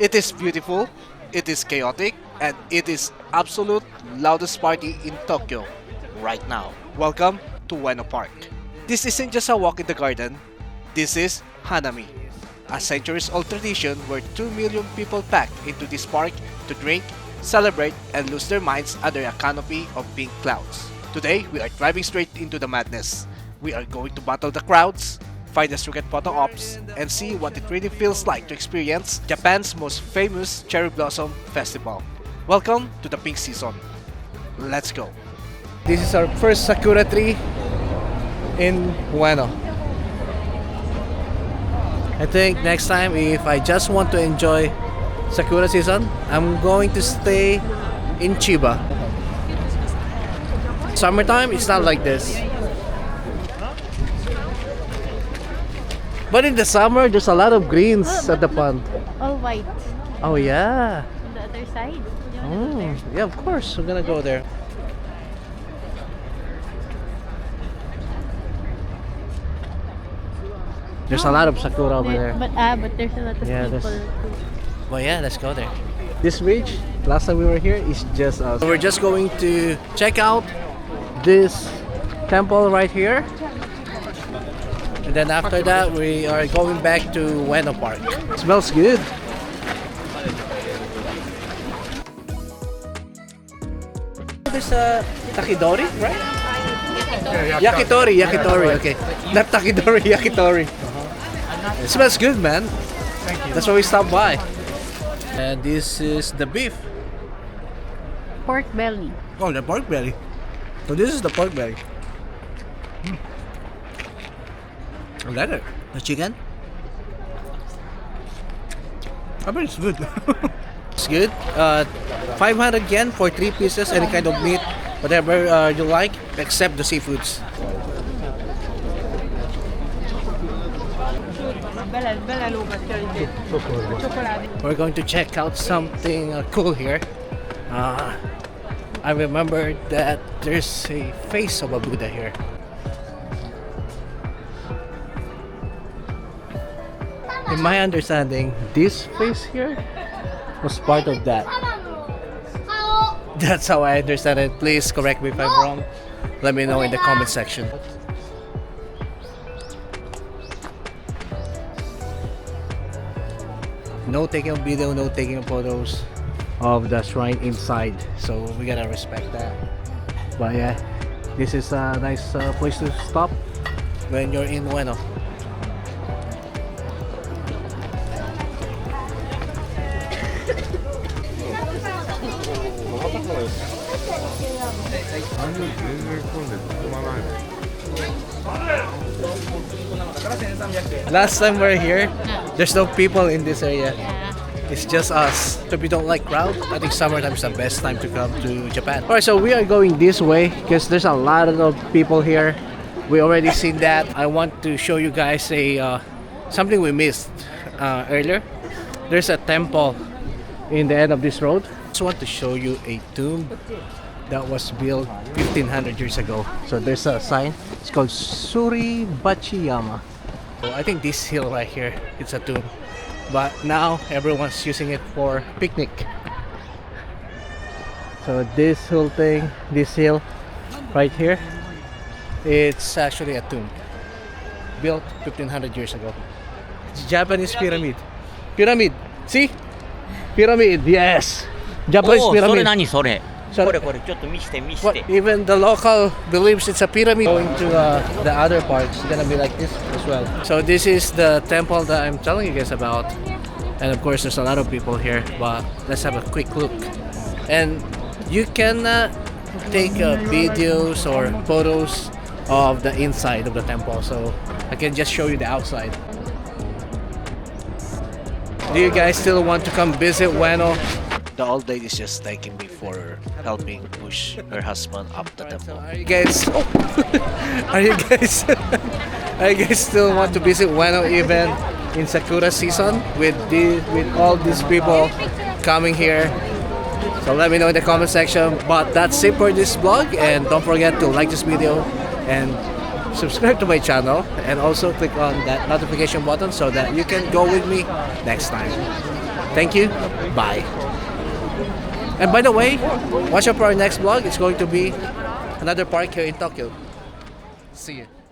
It is beautiful, it is chaotic, and it is absolute loudest party in Tokyo right now. Welcome to Ueno Park. This isn't just a walk in the garden, this is hanami, a centuries-old tradition where 2 million people pack into this park to drink, celebrate, and lose their minds under a canopy of pink clouds. Today, we are driving straight into the madness. We are going to battle the crowds, find the secret photo ops, and see what it really feels like to experience Japan's most famous cherry blossom festival. Welcome to the pink season. Let's go. This is our first sakura tree in Ueno. I think next time, if I just want to enjoy sakura season, I'm going to stay in Chiba. Summertime, it's not like this. But in the summer, there's a lot of greens at the pond. All white. Oh yeah. On the other side. Yeah, of course. We're gonna go there. There's a lot of sakura over there. But there's a lot of Yeah, people there's- too. Well, yeah, let's go there. This bridge, last time we were here, is just us. So we're just going to check out this temple right here. And then after that, we are going back to Ueno Park. It smells good. There's a takidori, right? Yakitori, okay. Not takidori, yakitori. It smells good, man. That's why we stopped by. And this is the beef. Pork belly. Oh, the pork belly. So this is the pork belly. I like it. The chicken? I bet it's good. It's good. 500 yen for 3 pieces, any kind of meat, whatever you like, except the seafoods. We're going to check out something cool here. I remember that there's a face of a Buddha here. In my understanding, this face here was part of that. That's how I understand it. Please correct me if I'm wrong. Let me know in the comment section. No taking of video, no taking of photos of the shrine inside. So we gotta respect that. But yeah, this is a nice place to stop when you're in Ueno. Last time we're here, there's no people in this area. Yeah. It's just us. So if you don't like crowd, I think summertime is the best time to come to Japan. Alright, so we are going this way because there's a lot of people here. We already seen that. I want to show you guys a something we missed earlier. There's a temple in the end of this road. Just want to show you a tomb that was built 1500 years ago. So there's a sign. It's called Suribachiyama. So I think this hill right here, it's a tomb. But now everyone's using it for picnic. So this whole thing, this hill right here, it's actually a tomb built 1500 years ago. It's Japanese pyramid. Pyramid. See? Pyramid. Yes. Japanese おお、それ pyramid. 何それ So- これこれちょっと見して見し What, て even the local believes it's a pyramid. Going to the other parts, it's gonna be like this as well. So this is the temple that I'm telling you guys about, and of course there's a lot of people here. But let's have a quick look. And you can take videos or photos of the inside of the temple. So I can just show you the outside. Do you guys still want to come visit Ueno? The old lady is just thanking me for helping push her husband up the temple. Are you guys? Are you guys? Are you guys still want to visit Ueno even in Sakura season with all these people coming here? So let me know in the comment section. But that's it for this vlog, and don't forget to like this video and subscribe to my channel, and also click on that notification button so that you can go with me next time. Thank you. Bye. And by the way, watch out for our next vlog. It's going to be another park here in Tokyo. See you.